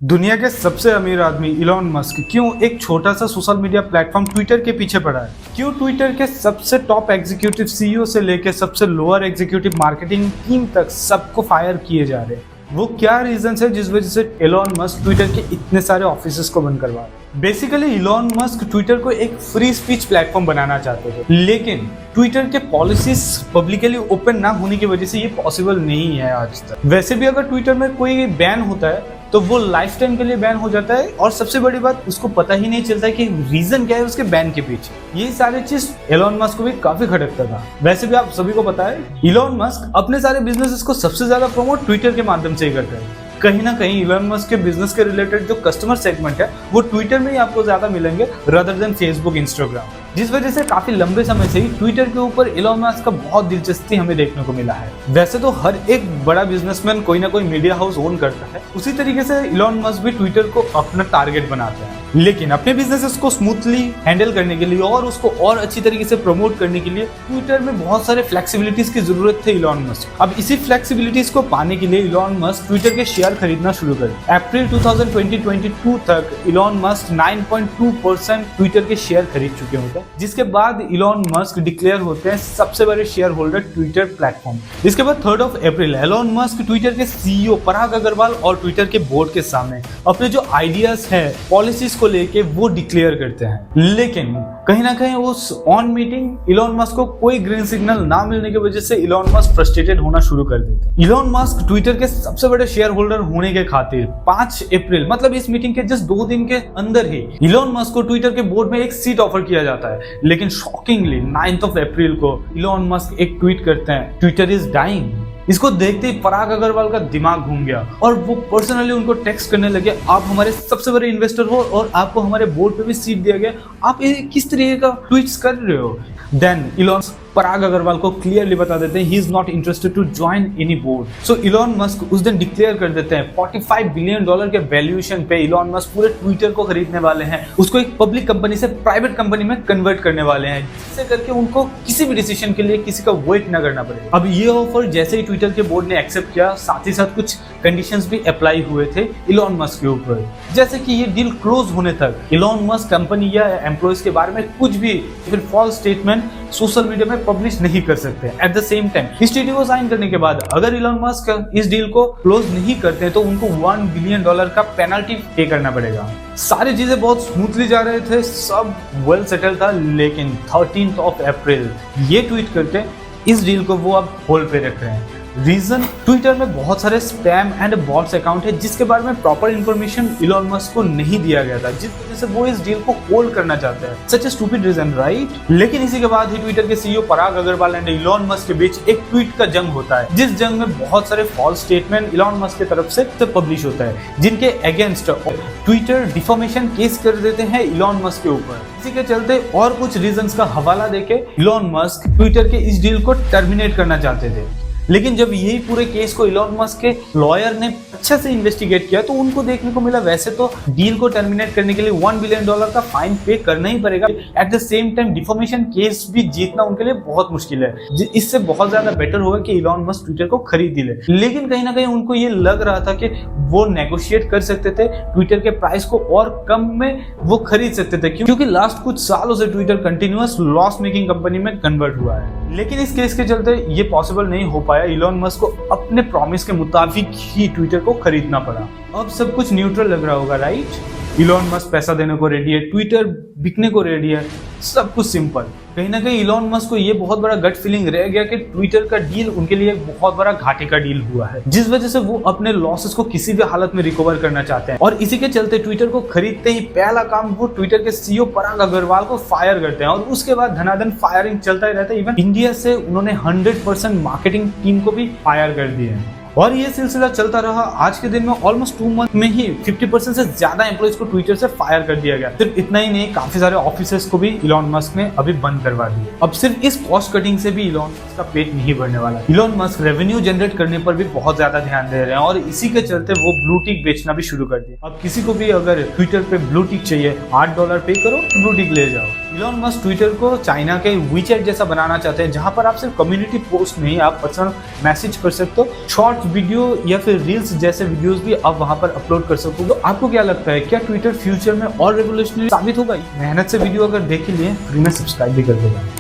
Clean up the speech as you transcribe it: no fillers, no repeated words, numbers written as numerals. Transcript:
दुनिया के सबसे अमीर आदमी इलॉन मस्क क्यों एक छोटा सा सोशल मीडिया प्लेटफॉर्म ट्विटर के पीछे पड़ा है? क्यों ट्विटर के सबसे टॉप एग्जीक्यूटिव सीईओ से लेकर सबसे लोअर एग्जीक्यूटिव मार्केटिंग टीम तक सबको फायर किए जा रहे हैं? वो क्या रीजन है जिस वजह से इलॉन मस्क ट्विटर के इतने सारे ऑफिसेस को बंद करवा रहे हैं? बेसिकली इलॉन मस्क ट्विटर को एक फ्री स्पीच प्लेटफॉर्म बनाना चाहते थे, लेकिन ट्विटर के पॉलिसीज पब्लिकली ओपन ना होने की वजह से ये पॉसिबल नहीं है आज तक। वैसे भी अगर ट्विटर में कोई बैन होता है तो वो लाइफ टाइम के लिए बैन हो जाता है, और सबसे बड़ी बात उसको पता ही नहीं चलता है कि रीजन क्या है उसके बैन के पीछे। ये सारी चीज एलॉन मस्क को भी काफी खटकता था। वैसे भी आप सभी को पता है इलॉन मस्क अपने सारे बिजनेसेस को सबसे ज्यादा प्रमोट ट्विटर के माध्यम से ही करते हैं। कहीं ना कहीं इलॉन मस्क के बिजनेस के रिलेटेड जो कस्टमर सेगमेंट है वो ट्विटर में ही आपको ज्यादा मिलेंगे रादर देन फेसबुक, इंस्टाग्राम, जिस वजह से काफी लंबे समय से ही ट्विटर के ऊपर इलॉन मस्क का बहुत दिलचस्पी हमें देखने को मिला है। वैसे तो हर एक बड़ा बिजनेसमैन कोई ना कोई मीडिया हाउस ओन करता है, उसी तरीके से इलॉन मस्क भी ट्विटर को अपना टारगेट बनाते हैं। लेकिन अपने बिजनेसेस को स्मूथली हैंडल करने के लिए और उसको और अच्छी तरीके से प्रमोट करने के लिए ट्विटर में बहुत सारे फ्लेक्सिबिलिटीज की जरूरत थी इलॉन मस्क। अब इसी फ्लेक्सिबिलिटीज को पाने के लिए इलॉन मस्क ट्विटर के शेयर खरीदना शुरू कर। अप्रैल 2022 तक इलॉन मस्क 9.2% ट्विटर के शेयर खरीद चुके होते हैं, जिसके बाद इलॉन मस्क डिक्लेयर होते हैं सबसे बड़े शेयर होल्डर ट्विटर प्लेटफॉर्म। इसके बाद 3 अप्रैल इलॉन मस्क ट्विटर के सीईओ पराग अग्रवाल और ट्विटर के बोर्ड के सामने अपने जो आइडियाज है, पॉलिसीज को लेके वो डिक्लेयर करते हैं। लेकिन कहीं ना कहीं उस ऑन मीटिंग इलॉन मस्क को कोई ग्रीन सिग्नल ना मिलने की वजह से इलॉन मस्क फ्रस्ट्रेटेड होना शुरू कर देते हैं। इलॉन मस्क ट्विटर के सबसे बड़े शेयर होल्डर होने के खातिर 5 अप्रैल मतलब इस मीटिंग के जस्ट 2 दिन के अंदर ही इलॉन मस्क को ट्विटर के बोर्ड में एक सीट ऑफर किया जाता है। लेकिन शॉकिंगली 9 अप्रैल को इलॉन मस्क एक ट्वीट करते हैं, ट्विटर इज डाइंग। इसको देखते ही पराग अग्रवाल का दिमाग घूम गया और वो पर्सनली उनको टेक्स्ट करने लगे, आप हमारे सबसे बड़े इन्वेस्टर हो और आपको हमारे बोर्ड पे भी सीट दिया गया, आप ये किस तरीके का ट्वीट्स कर रहे हो? देन इलॉन पराग अग्रवाल को क्लियरली बता देते हैं he is not interested to join any board. So Elon Musk उस दिन डिक्लेयर कर देते हैं $45 बिलियन के वैल्यूएशन पे इलॉन मस्क पूरे ट्विटर को खरीदने वाले हैं, उसको एक पब्लिक कंपनी से प्राइवेट कंपनी में कन्वर्ट करने वाले हैं, जिससे करके उनको किसी भी डिसीजन के लिए किसी का वेट ना करना पड़े। अब ये ऑफर जैसे ही ट्विटर के बोर्ड ने एक्सेप्ट किया, साथ ही साथ कुछ कंडीशंस भी अप्लाई हुए थे इलॉन मस्क के ऊपर, जैसे कि ये डील क्लोज होने तक इलॉन मस्क कंपनी या एम्प्लॉयज के बारे में कुछ भी फिर फॉल्स स्टेटमेंट सोशल मीडिया में पब्लिश नहीं कर सकते। एट द सेम टाइम इस ट्रीटी को साइन करने के बाद अगर इलॉन मस्क इस डील को क्लोज नहीं करते तो उनको $1 बिलियन का पेनल्टी पे करना पड़ेगा। सारी चीजें बहुत स्मूथली जा रहे थे, सब वेल सेटल था, लेकिन 13 अप्रैल ये ट्वीट करके इस डील को वो अब होल्ड पे रख रहे हैं। रीजन, ट्विटर में बहुत सारे स्पैम एंड बॉट्स अकाउंट है जिसके बारे में प्रॉपर इन्फॉर्मेशन इलॉन मस्क को नहीं दिया गया था, जिस वजह से वो इस डील को होल्ड करना चाहते हैं। Such a stupid reason, right? लेकिन इसी के बाद ही ट्विटर के CEO Parag Agrawal and Elon Musk के बीच एक ट्वीट का जंग होता है, जिस जंग में बहुत सारे फॉल्स स्टेटमेंट इलॉन मस्क की तरफ से पब्लिश होता है, जिनके अगेंस्ट ट्विटर डिफॉर्मेशन केस कर देते हैं इलॉन मस्क के ऊपर। इसी के चलते और कुछ रीजंस का हवाला देके इलॉन मस्क ट्विटर के इस डील को टर्मिनेट करना चाहते थे। लेकिन जब यही पूरे केस को इलॉन मस्क के लॉयर ने अच्छा से इन्वेस्टिगेट किया तो उनको देखने को मिला वैसे तो डील को टर्मिनेट करने के लिए $1 बिलियन का फाइन पे करना ही पड़ेगा। At the same time deformation case भी जीतना उनके लिए बहुत मुश्किल है। इससे बहुत ज्यादा बेटर होगा कि इलॉन मस्क ट्विटर को खरीद ही ले। लेकिन कहीं ना कहीं उनको ये लग रहा था कि वो नेगोशिएट कर सकते थे, ट्विटर के प्राइस को और कम में वो खरीद सकते थे, क्योंकि लास्ट कुछ सालों से Twitter continuous loss making company में कन्वर्ट हुआ है। लेकिन इस केस के चलते ये पॉसिबल नहीं हो पाया, इलॉन मस्क को अपने प्रॉमिस के मुताबिक ही ट्विटर को खरीदना पड़ा। अब सब कुछ न्यूट्रल लग रहा होगा, राइट? इलॉन मस्क पैसा देने को रेडी है, ट्विटर बिकने को रेडी है, सब कुछ सिंपल। कहीं ना कहीं इलॉन मस्क को ये बहुत बड़ा गट फीलिंग रह गया कि ट्विटर का डील उनके लिए एक बहुत बड़ा घाटे का डील हुआ है, जिस वजह से वो अपने लॉसेस को किसी भी हालत में रिकवर करना चाहते हैं। और इसी के चलते ट्विटर को खरीदते ही पहला काम वो ट्विटर के सीईओ पराग अग्रवाल को फायर करते हैं, और उसके बाद धनाधन फायरिंग चलता ही रहता है। इवन इंडिया से उन्होंने 100% मार्केटिंग टीम को भी फायर कर दिए हैं। और ये सिलसिला चलता रहा। आज के दिन में ऑलमोस्ट 2 मंथ में ही 50% से ज्यादा एम्प्लॉइज को ट्विटर से फायर कर दिया गया। सिर्फ इतना ही नहीं, काफी सारे ऑफिसेस को भी इलॉन मस्क ने अभी बंद करवा दिए। अब सिर्फ इस कॉस्ट कटिंग से भी इलॉन मस्क का पेट नहीं भरने वाला। इलॉन मस्क रेवेन्यू जनरेट करने पर भी बहुत ज्यादा ध्यान दे रहे हैं, और इसी के चलते वो ब्लू टिक बेचना भी शुरू कर दिया। अब किसी को भी अगर ट्विटर पे ब्लू टिक चाहिए, $8 पे करो, ब्लू टिक ले जाओ। इलॉन मस्क ट्विटर को चाइना के वीचैट जैसा बनाना चाहते हैं, जहां पर आप सिर्फ कम्युनिटी पोस्ट नहीं, आप पर्सनल मैसेज कर सकते हो, शॉर्ट वीडियो या फिर रील्स जैसे वीडियोस भी आप वहां पर अपलोड कर सकते हो। तो आपको क्या लगता है, क्या ट्विटर फ्यूचर में और रेवोल्यूशनरी साबित होगा? मेहनत से वीडियो अगर देख लिए फ्री में सब्सक्राइब भी कर देगा।